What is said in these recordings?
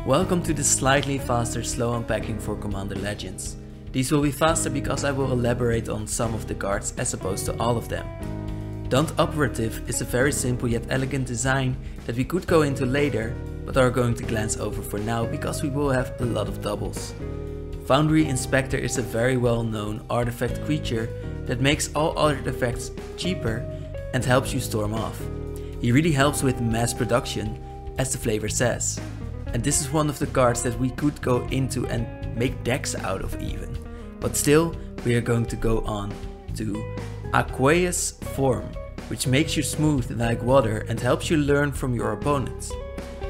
Welcome to the slightly faster slow unpacking for Commander Legends. These will be faster because I will elaborate on some of the cards as opposed to all of them. Daunt Operative is a very simple yet elegant design that we could go into later, but are going to glance over for now because we will have a lot of doubles. Foundry Inspector is a very well known artifact creature that makes all artifacts cheaper and helps you storm off. He really helps with mass production, as the flavor says. And this is one of the cards that we could go into and make decks out of even. But still, we are going to go on to Aqueous Form, which makes you smooth like water and helps you learn from your opponents.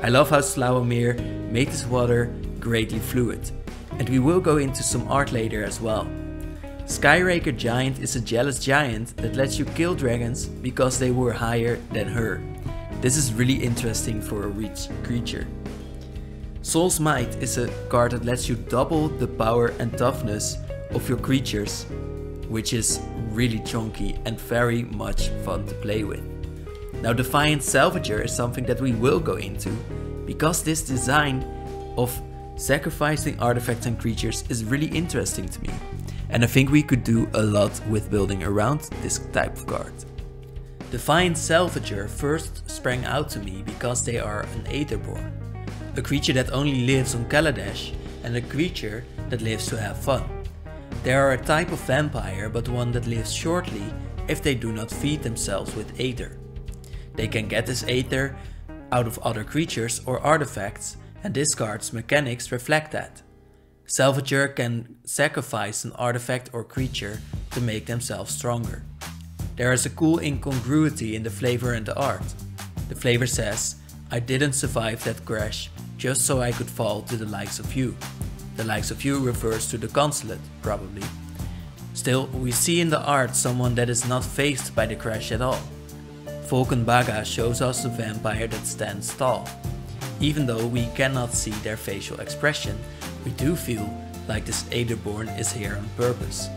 I love how Slauamir made this water greatly fluid. And we will go into some art later as well. Skyraker Giant is a jealous giant that lets you kill dragons because they were higher than her. This is really interesting for a rich creature. Soul's Might is a card that lets you double the power and toughness of your creatures, which is really chunky and very much fun to play with. Now Defiant Salvager is something that we will go into, because this design of sacrificing artifacts and creatures is really interesting to me, and I think we could do a lot with building around this type of card. Defiant Salvager first sprang out to me because they are an Aetherborn. A creature that only lives on Kaladesh and a creature that lives to have fun. They are a type of vampire, but one that lives shortly if they do not feed themselves with Aether. They can get this Aether out of other creatures or artifacts, and this card's mechanics reflect that. Salvager can sacrifice an artifact or creature to make themselves stronger. There is a cool incongruity in the flavor and the art. The flavor says, "I didn't survive that crash just so I could fall to the likes of you." The likes of you refers to the consulate, probably. Still, we see in the art someone that is not fazed by the crash at all. Vulcan Baga shows us a vampire that stands tall. Even though we cannot see their facial expression, we do feel like this Aetherborn is here on purpose.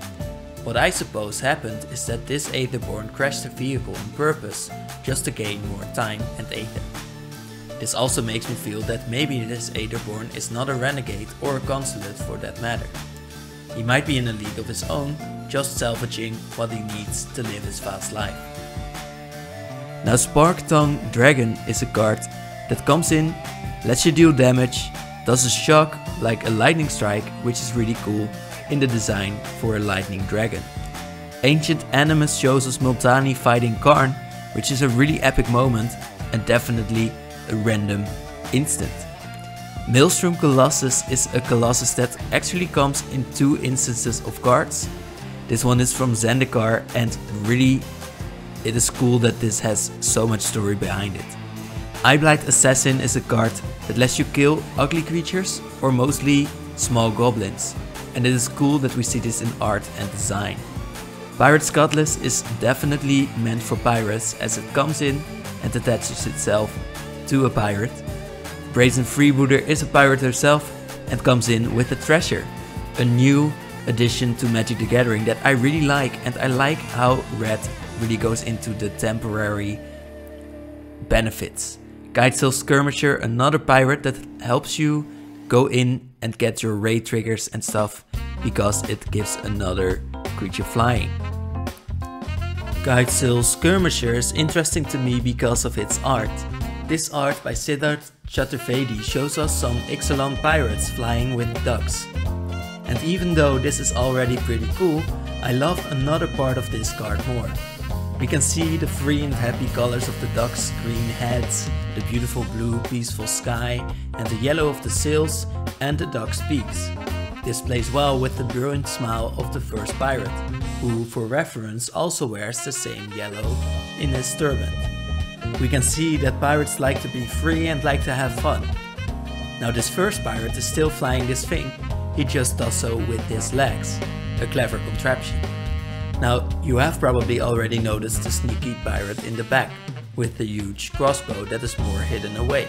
What I suppose happened is that this Aetherborn crashed the vehicle on purpose just to gain more time and Aether. This also makes me feel that maybe this Aetherborn is not a renegade or a consulate for that matter. He might be in a league of his own, just salvaging what he needs to live his fast life. Now Sparktongue Dragon is a card that comes in, lets you deal damage, does a shock like a lightning strike, which is really cool in the design for a lightning dragon. Ancient Animus shows us Multani fighting Karn, which is a really epic moment and definitely a random instant. Maelstrom Colossus is a Colossus that actually comes in two instances of cards. This one is from Zendikar, and really it is cool that this has so much story behind it. Eyeblight Assassin is a card that lets you kill ugly creatures or mostly small goblins, and it is cool that we see this in art and design. Pirate's Cutlass is definitely meant for pirates as it comes in and attaches itself to a pirate. Brazen Freebooter is a pirate herself and comes in with a treasure, a new addition to Magic the Gathering that I really like, and I like how red really goes into the temporary benefits. Guidesail Skirmisher, another pirate that helps you go in and get your raid triggers and stuff because it gives another creature flying. Guidesail Skirmisher is interesting to me because of its art. This art by Siddharth Chaturvedi shows us some Ixalan pirates flying with ducks. And even though this is already pretty cool, I love another part of this card more. We can see the free and happy colors of the ducks' green heads, the beautiful blue peaceful sky, and the yellow of the sails and the ducks' beaks. This plays well with the brilliant smile of the first pirate, who for reference also wears the same yellow in his turban. We can see that pirates like to be free and like to have fun. Now this first pirate is still flying this thing, he just does so with his legs, a clever contraption. Now you have probably already noticed the sneaky pirate in the back, with the huge crossbow that is more hidden away.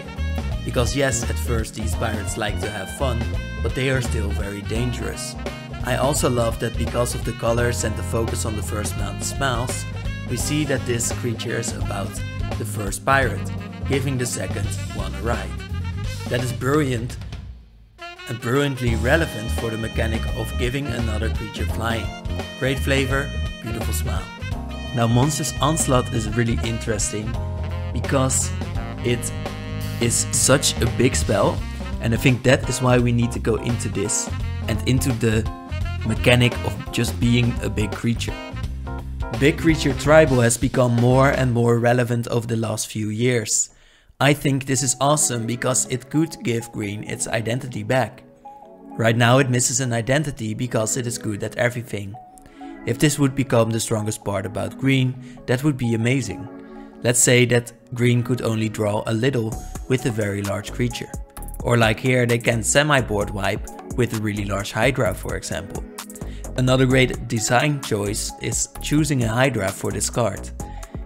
Because yes, at first these pirates like to have fun, but they are still very dangerous. I also love that because of the colors and the focus on the first man's smiles, we see that this creature is about the first pirate, giving the second one a ride. That is brilliant and brilliantly relevant for the mechanic of giving another creature flying. Great flavor, beautiful smile. Now Monstrous Onslaught is really interesting because it is such a big spell, and I think that is why we need to go into this and into the mechanic of just being a big creature. Big creature tribal has become more and more relevant over the last few years. I think this is awesome because it could give green its identity back. Right now it misses an identity because it is good at everything. If this would become the strongest part about green, that would be amazing. Let's say that green could only draw a little with a very large creature. Or like here, they can semi-board wipe with a really large Hydra, for example. Another great design choice is choosing a Hydra for this card.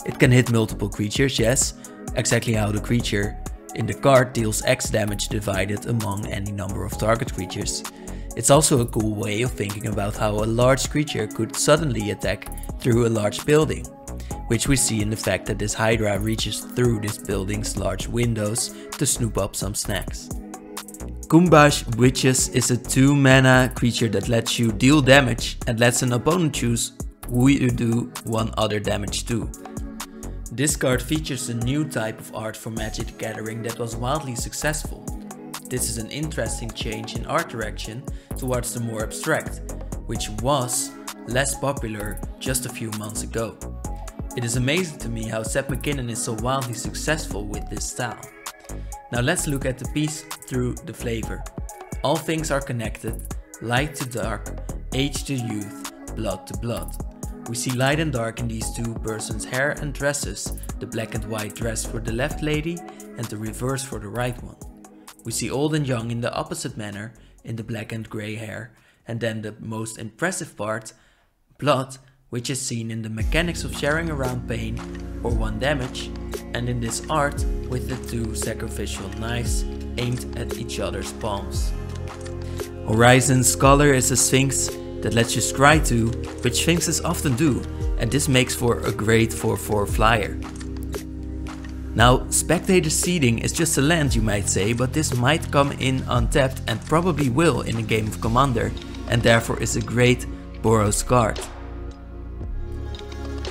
It can hit multiple creatures, yes, exactly how the creature in the card deals X damage divided among any number of target creatures. It's also a cool way of thinking about how a large creature could suddenly attack through a large building, which we see in the fact that this Hydra reaches through this building's large windows to snoop up some snacks. Kumbash Witches is a 2-mana creature that lets you deal damage and lets an opponent choose who you do one other damage to. This card features a new type of art for Magic the Gathering that was wildly successful. This is an interesting change in art direction towards the more abstract, which was less popular just a few months ago. It is amazing to me how Seth MacKinnon is so wildly successful with this style. Now let's look at the piece through the flavor. All things are connected, light to dark, age to youth, blood to blood. We see light and dark in these two persons' hair and dresses, the black and white dress for the left lady and the reverse for the right one. We see old and young in the opposite manner in the black and grey hair, and then the most impressive part, blood, which is seen in the mechanics of sharing around pain or 1 damage, and in this art with the 2 sacrificial knives aimed at each other's palms. Horizon Scholar is a Sphinx that lets you scry to, which Sphinxes often do, and this makes for a great 4/4 flyer. Now, Spectator Seeding is just a land, you might say, but this might come in untapped and probably will in a game of Commander, and therefore is a great Boros card.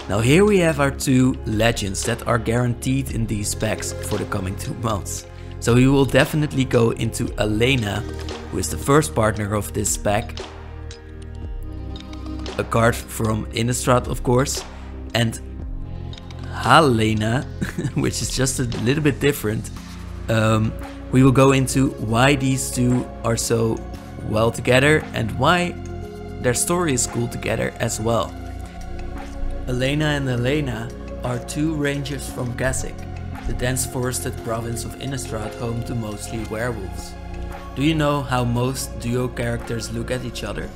Now here we have our 2 legends that are guaranteed in these packs for the coming 2 months. So we will definitely go into Alena, who is the first partner of this pack. A card from Innistrad, of course, and Helena, which is just a little bit different. We will go into why these 2 are so well together and why their story is cool together as well. Alena and Helena are 2 rangers from Kashyyyk, the dense forested province of Innistrad, home to mostly werewolves. Do you know how most duo characters look at each other?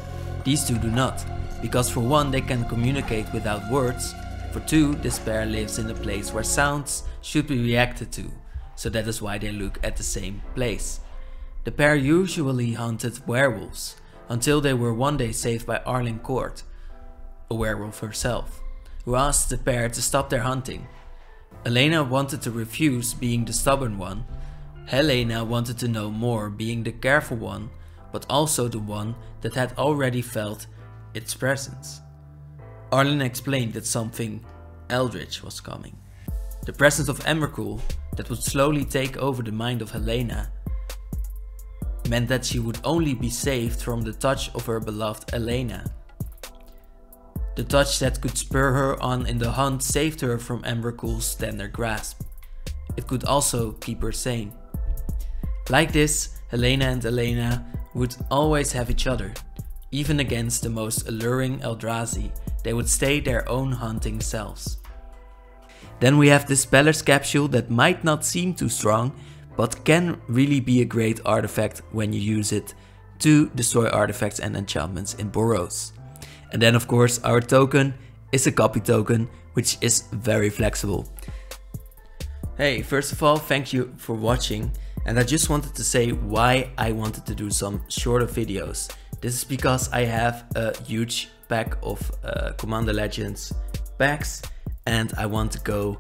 These 2 do not, because for 1 they can communicate without words, for 2 this pair lives in a place where sounds should be reacted to, so that is why they look at the same place. The pair usually hunted werewolves, until they were one day saved by Arlinn Kord, a werewolf herself, who asked the pair to stop their hunting. Alena wanted to refuse, being the stubborn one. Helena wanted to know more, being the careful one, but also the one that had already felt its presence. Arlinn explained that something eldritch was coming. The presence of Emrakul, that would slowly take over the mind of Helena, meant that she would only be saved from the touch of her beloved Alena. The touch that could spur her on in the hunt saved her from Emrakul's tender grasp. It could also keep her sane. Like this, Helena and Alena would always have each other. Even against the most alluring Eldrazi, they would stay their own hunting selves. Then we have this Pellar's Capsule that might not seem too strong, but can really be a great artifact when you use it to destroy artifacts and enchantments in Boros. And then of course our token is a copy token, which is very flexible. Hey, first of all, thank you for watching, and I just wanted to say why I wanted to do some shorter videos. This is because I have a huge pack of Commander Legends packs and I want to go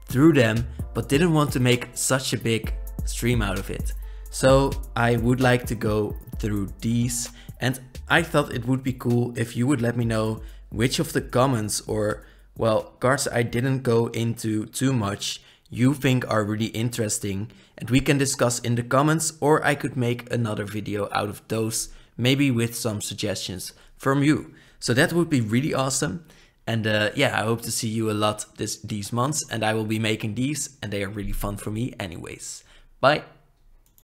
through them, but didn't want to make such a big stream out of it. So I would like to go through these, and I thought it would be cool if you would let me know which of the comments or, well, cards I didn't go into too much you think are really interesting, and we can discuss in the comments, or I could make another video out of those, maybe with some suggestions from you. So that would be really awesome. And yeah, I hope to see you a lot these months, and I will be making these, and they are really fun for me anyways. Bye.